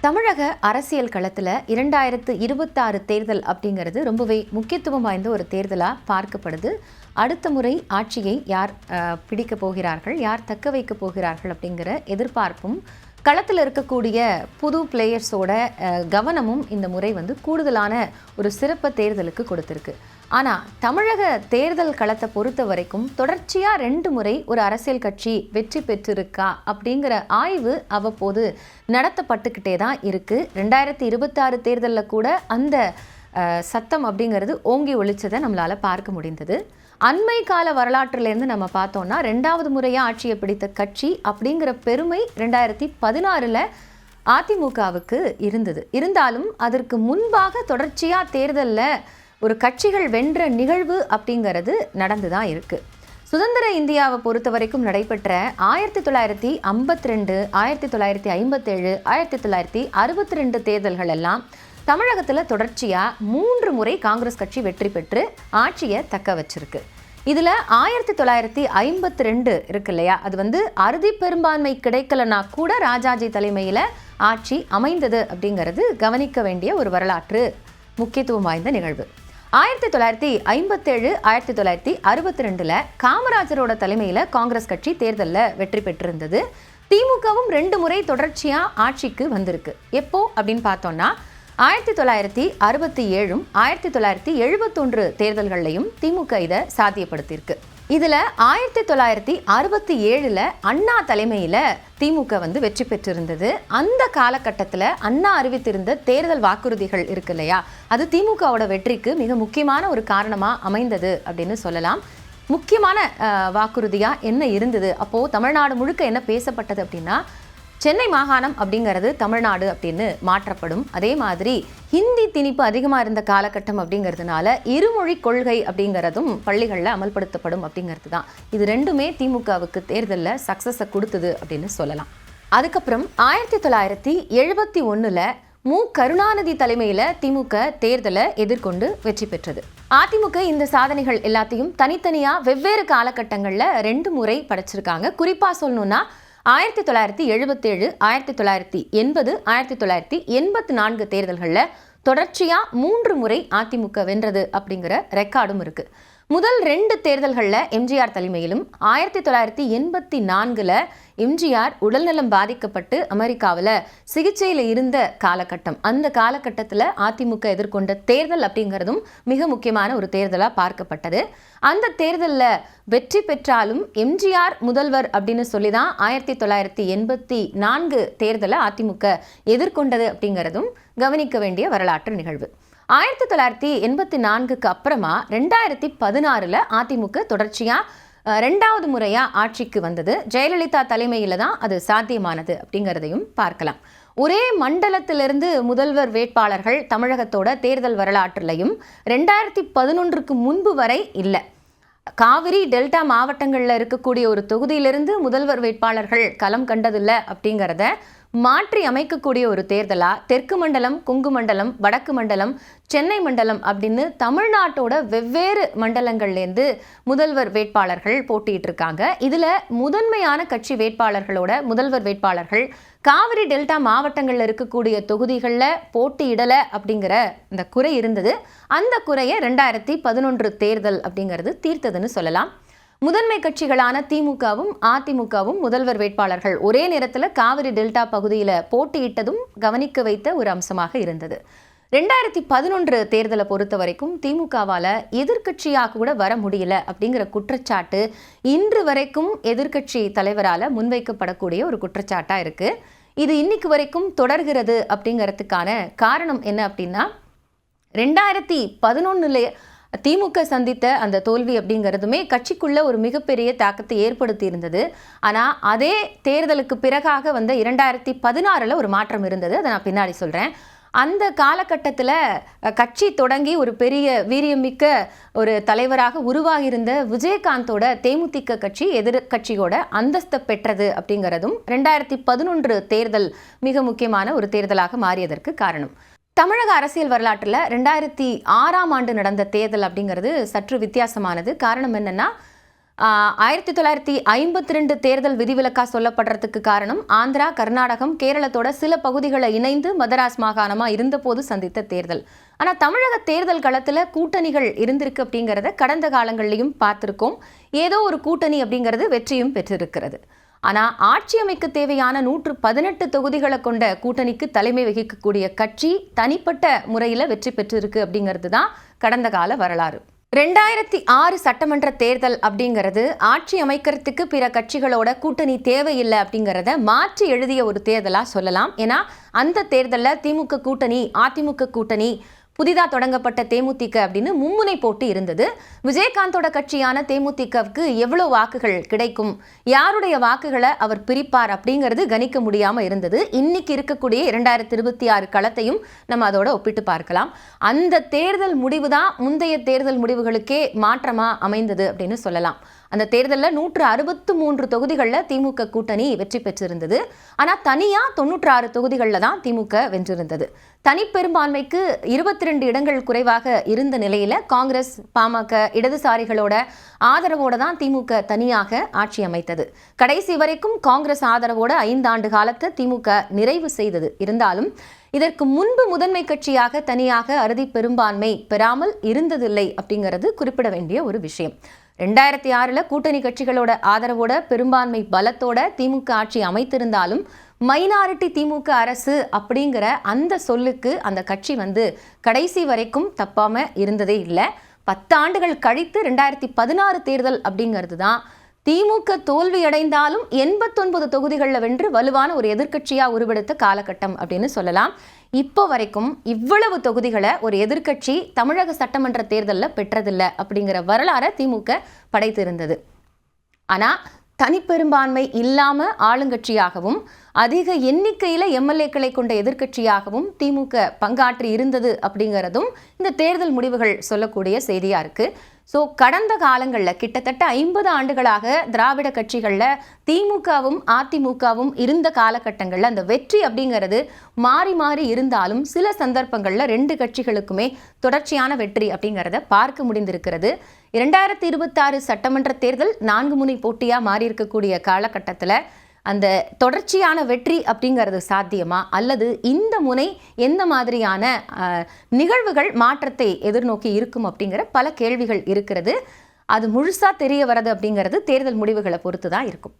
தமிழக அரசியல் களத்தில் 2026 தேர்தல் அப்படிங்கிறது ரொம்பவே முக்கியத்துவம் வாய்ந்த ஒரு தேர்தலாக பார்க்கப்படுது. அடுத்த முறை ஆட்சியை யார் பிடிக்க போகிறார்கள், யார் தக்க வைக்க போகிறார்கள் அப்படிங்கிற எதிர்பார்ப்பும் களத்தில் இருக்கக்கூடிய புது பிளேயர்ஸோட கவனமும் இந்த முறை கூடுதலான ஒரு சிறப்பு தேர்தலுக்கு கொடுத்துருக்கு. ஆனால் தமிழக தேர்தல் களத்தை பொறுத்த வரைக்கும் தொடர்ச்சியாக 2 முறை ஒரு அரசியல் கட்சி வெற்றி பெற்றிருக்கா அப்படிங்கிற ஆய்வு அவ்வப்போது நடத்தப்பட்டுக்கிட்டே தான் இருக்குது. 2026 தேர்தலில் கூட அந்த சத்தம் அப்படிங்கிறது ஓங்கி ஒழிச்சதை நம்மளால் பார்க்க முடிந்தது. அண்மை கால வரலாற்றிலேருந்து நம்ம பார்த்தோம்னா 2வது முறையாக ஆட்சியை பிடித்த கட்சி அப்படிங்கிற பெருமை 2016 அதிமுகவுக்கு இருந்தாலும் அதற்கு முன்பாக தொடர்ச்சியாக தேர்தலில் ஒரு கட்சிகள் வென்ற நிகழ்வு அப்படிங்கிறது நடந்து தான் இருக்குது. சுதந்திர இந்தியாவை பொறுத்த வரைக்கும் நடைபெற்ற 1952, 1957, 1962 தேர்தல்கள் எல்லாம் தமிழகத்தில் தொடர்ச்சியாக 3 முறை காங்கிரஸ் கட்சி வெற்றி பெற்று ஆட்சியை தக்க வச்சிருக்கு. இதில் 1952 இருக்கு இல்லையா, அது அறுதி பெரும்பான்மை கிடைக்கலனா கூட ராஜாஜி தலைமையில் ஆட்சி அமைந்தது அப்படிங்கிறது கவனிக்க வேண்டிய ஒரு வரலாற்று முக்கியத்துவம் வாய்ந்த நிகழ்வு. 1957, 1962 காமராஜரோட தலைமையில் காங்கிரஸ் கட்சி தேர்தலில் வெற்றி பெற்றிருந்தது. திமுகவும் 2 முறை தொடர்ச்சியாக ஆட்சிக்கு வந்திருக்கு. எப்போ அப்படின்னு பார்த்தோம்னா 1967, 1971 தேர்தல்களையும் திமுக இதை சாத்தியப்படுத்தியிருக்கு. இதில் 1967 அண்ணா தலைமையில் திமுக வெற்றி பெற்றிருந்தது. அந்த காலகட்டத்தில் அண்ணா அறிவித்திருந்த தேர்தல் வாக்குறுதிகள் இருக்கு இல்லையா, அது திமுகவோட வெற்றிக்கு மிக முக்கியமான ஒரு காரணமாக அமைந்தது அப்படின்னு சொல்லலாம். முக்கியமான வாக்குறுதியாக என்ன இருந்தது, அப்போது தமிழ்நாடு முழுக்க என்ன பேசப்பட்டது அப்படின்னா, சென்னை மாகாணம் அப்படிங்கிறது தமிழ்நாடு அப்படின்னு மாற்றப்படும். அதே மாதிரி ஹிந்தி திணிப்பு அதிகமாக இருந்த காலகட்டம் அப்படிங்கிறதுனால இருமொழி கொள்கை அப்படிங்கிறதும் பள்ளிகளில் அமல்படுத்தப்படும் அப்படிங்கிறது தான். இது 2மே திமுகவுக்கு தேர்தலில் சக்ஸஸை கொடுத்தது அப்படின்னு சொல்லலாம். அதுக்கப்புறம் 1971 மு கருணாநிதி தலைமையில் திமுக தேர்தலை எதிர்கொண்டு வெற்றி பெற்றது. அதிமுக இந்த சாதனைகள் எல்லாத்தையும் தனித்தனியாக வெவ்வேறு காலகட்டங்களில் 2 முறை படைச்சிருக்காங்க. குறிப்பாக சொல்லணும்னா 1977, 1980, 1984 தேர்தல்களில் தொடர்ச்சியாக 3 முறை அதிமுக வென்றது அப்படிங்கிற ரெக்கார்டும் இருக்குது. முதல் 2 தேர்தல்களில் எம்ஜிஆர் தலைமையிலும், 1984 எம்ஜிஆர் உடல்நலம் பாதிக்கப்பட்டு அமெரிக்காவில் சிகிச்சையில் இருந்த காலகட்டம். அந்த காலகட்டத்தில் அதிமுக எதிர்கொண்ட தேர்தல் அப்படிங்கிறதும் மிக முக்கியமான ஒரு தேர்தலாக பார்க்கப்பட்டது. அந்த தேர்தலில் வெற்றி பெற்றாலும் எம்ஜிஆர் முதல்வர் அப்படின்னு சொல்லி தான் 1984 தேர்தலை அதிமுக எதிர்கொண்டது அப்படிங்கிறதும் கவனிக்க வேண்டிய வரலாற்று நிகழ்வு. 1984க்கு அப்புறமா 2016 அதிமுக தொடர்ச்சியாக 2வது முறையாக ஆட்சிக்கு வந்தது. ஜெயலலிதா தலைமையில் தான் அது சாத்தியமானது அப்படிங்கிறதையும் பார்க்கலாம். ஒரே மண்டலத்திலிருந்து முதல்வர் வேட்பாளர்கள் தமிழகத்தோட தேர்தல் வரலாற்றிலையும் 2011க்கு முன்பு வரை இல்லை. காவிரி டெல்டா மாவட்டங்களில் இருக்கக்கூடிய ஒரு தொகுதியிலிருந்து முதல்வர் வேட்பாளர்கள் களம் கண்டதில்லை அப்படிங்கிறத மாற்றி அமைக்கக்கூடிய ஒரு தேர்தலாக தெற்கு மண்டலம், கொங்கு மண்டலம், வடக்கு மண்டலம், சென்னை மண்டலம் அப்படின்னு தமிழ்நாட்டோட வெவ்வேறு மண்டலங்கள்லேருந்து முதல்வர் வேட்பாளர்கள் போட்டிட்டு இருக்காங்க. இதில் முதன்மையான கட்சி வேட்பாளர்களோட முதல்வர் வேட்பாளர்கள் காவிரி டெல்டா மாவட்டங்களில் இருக்கக்கூடிய தொகுதிகளில் போட்டியிடலை அப்படிங்கிற இந்த குறை இருந்தது. அந்த குறையை 2011 தேர்தல் அப்படிங்கிறது தீர்த்ததுன்னு சொல்லலாம். முதன்மை கட்சிகளான திமுகவும் அதிமுகவும் முதல்வர் வேட்பாளர்கள் ஒரே நேரத்தில் காவிரி டெல்டா பகுதியில் போட்டியிட்டதும் கவனிக்க வைத்த ஒரு அம்சமாக இருந்தது. 2011 தேர்தலை பொறுத்த வரைக்கும் திமுகவால் எதிர்கட்சியாக கூட வர முடியல அப்படிங்கிற குற்றச்சாட்டு இன்று வரைக்கும் எதிர்கட்சி தலைவரால் முன்வைக்கப்படக்கூடிய ஒரு குற்றச்சாட்டாக இருக்குது. இது இன்னைக்கு வரைக்கும் தொடர்கிறது அப்படிங்கிறதுக்கான காரணம் என்ன அப்படின்னா, 2011 திமுக சந்தித்த அந்த தோல்வி அப்படிங்கிறதுமே கட்சிக்குள்ள ஒரு மிகப்பெரிய தாக்கத்தை ஏற்படுத்தி இருந்தது. ஆனால் அதே தேர்தலுக்கு பிறகாக 2016 ஒரு மாற்றம் இருந்தது. அதை நான் பின்னாடி சொல்கிறேன். அந்த காலகட்டத்தில் கட்சி தொடங்கி ஒரு பெரிய வீரியமிக்க ஒரு தலைவராக உருவாகியிருந்த விஜயகாந்தோட தேமுதிக கட்சி எதிர்கட்சியோட அந்தஸ்தை பெற்றது அப்படிங்கிறதும் 2011 தேர்தல் மிக முக்கியமான ஒரு தேர்தலாக மாறியதற்கு காரணம். தமிழக அரசியல் வரலாற்றில் 2006 நடந்த தேர்தல் அப்படிங்கிறது சற்று வித்தியாசமானது. காரணம் என்னன்னா, 1952 தேர்தல் விதிவிலக்கா சொல்லப்படுறதுக்கு காரணம் ஆந்திரா, கர்நாடகம், கேரளத்தோட சில பகுதிகளை இணைந்து மதராஸ் மாகாணமா இருந்தபோது சந்தித்த தேர்தல். ஆனா தமிழக தேர்தல் களத்துல கூட்டணிகள் இருந்திருக்கு அப்படிங்கிறத கடந்த காலங்கள்லையும் பார்த்திருக்கோம். ஏதோ ஒரு கூட்டணி அப்படிங்கிறது வெற்றியும் பெற்றிருக்கிறது. ஆனா ஆட்சி அமைக்க தேவையான 118 தொகுதிகளை கொண்ட கூட்டணிக்கு தலைமை வகிக்கக்கூடிய கட்சி தனிப்பட்ட முறையில வெற்றி பெற்றிருக்கு அப்படிங்கிறது தான் கடந்த கால வரலாறு. 2006 சட்டமன்ற தேர்தல் அப்படிங்கிறது ஆட்சி அமைக்கிறதுக்கு பிற கட்சிகளோட கூட்டணி தேவையில்லை அப்படிங்கிறத மாற்றி எழுதிய ஒரு தேர்தலா சொல்லலாம். ஏன்னா அந்த தேர்தலில் திமுக கூட்டணி, அதிமுக கூட்டணி, புதிதாக தொடங்கப்பட்ட தேமுதிக அப்படின்னு மும்முனை போட்டி இருந்தது. விஜயகாந்தோட கட்சியான தேமுதிகவுக்கு எவ்வளோ வாக்குகள் கிடைக்கும், யாருடைய வாக்குகளை அவர் பிரிப்பார் அப்படிங்கிறது கணிக்க முடியாமல் இருந்தது. இன்னைக்கு இருக்கக்கூடிய 2026 களத்தையும் நம்ம அதோட ஒப்பிட்டு பார்க்கலாம். அந்த தேர்தல் முடிவு தான் முந்தைய தேர்தல் முடிவுகளுக்கே மாற்றமாக அமைந்தது அப்படின்னு சொல்லலாம். அந்த தேர்தலில் 163 தொகுதிகளில் திமுக கூட்டணி வெற்றி பெற்றிருந்தது. ஆனால் தனியாக 96 தொகுதிகளில் தான் திமுக வென்றிருந்தது. தனிப்பெரும்பான்மைக்கு 22 இடங்கள் குறைவாக இருந்த நிலையில் காங்கிரஸ், பாமக, இடதுசாரிகளோட ஆதரவோடு தான் திமுக தனியாக ஆட்சி அமைத்தது. கடைசி வரைக்கும் காங்கிரஸ் ஆதரவோட 5 ஆண்டு காலத்தை திமுக நிறைவு செய்தது. இருந்தாலும் இதற்கு முன்பு முதன்மை கட்சியாக தனியாக அறுதி பெரும்பான்மை பெறாமல் இருந்ததில்லை அப்படிங்கிறது குறிப்பிட வேண்டிய ஒரு விஷயம். 2006 கூட்டணி கட்சிகளோட ஆதரவோட பெரும்பான்மை பலத்தோட திமுக ஆட்சி அமைத்திருந்தாலும் மைனாரிட்டி திமுக அரசு அப்படிங்கிற அந்த சொல்லுக்கு அந்த கட்சி கடைசி வரைக்கும் தப்பாம இருந்ததே இல்லை. 10 ஆண்டுகள் கழித்து 2016 தேர்தல் அப்படிங்கிறது தான் திமுக தோல்வியடைந்தாலும் 89 தொகுதிகளில் வென்று வலுவான ஒரு எதிர்க்கட்சியா உருவெடுத்த காலகட்டம் அப்படின்னு சொல்லலாம். இப்போ வரைக்கும் இவ்வளவு தொகுதிகளை ஒரு எதிர்க்கட்சி தமிழக சட்டமன்ற தேர்தலில் பெற்றதில்லை அப்படிங்கிற வரலாறை திமுக படைத்திருந்தது. ஆனா தனிப்பெரும்பான்மை இல்லாம ஆளுங்கட்சியாகவும் அதிக எண்ணிக்கையில எம்எல்ஏக்களை கொண்ட எதிர்க்கட்சியாகவும் திமுக பங்காற்றி இருந்தது அப்படிங்கிறதும் இந்த தேர்தல் முடிவுகள் சொல்லக்கூடிய செய்தியா இருக்கு. ஸோ கடந்த காலங்களில் கிட்டத்தட்ட 50 ஆண்டுகளாக திராவிட கட்சிகளில் திமுகவும் அதிமுகவும் இருந்த காலகட்டங்களில் அந்த வெற்றி அப்படிங்கிறது மாறி மாறி இருந்தாலும் சில சந்தர்ப்பங்களில் 2 கட்சிகளுக்குமே தொடர்ச்சியான வெற்றி அப்படிங்கிறத பார்க்க முடிந்திருக்கிறது. 2026 சட்டமன்ற தேர்தல் 4 முனை போட்டியாக மாறி இருக்கக்கூடிய காலகட்டத்தில் அந்த தொடர்ச்சியான வெற்றி அப்படிங்கிறது சாத்தியமா, அல்லது இந்த முனை எந்த மாதிரியான நிகழ்வுகள் மாற்றத்தை எதிர்நோக்கி இருக்கும் அப்படிங்கிற பல கேள்விகள் இருக்கிறது. அது முழுசா தெரிய வரது அப்படிங்கிறது தேர்தல் முடிவுகளை பொறுத்து தான் இருக்கும்.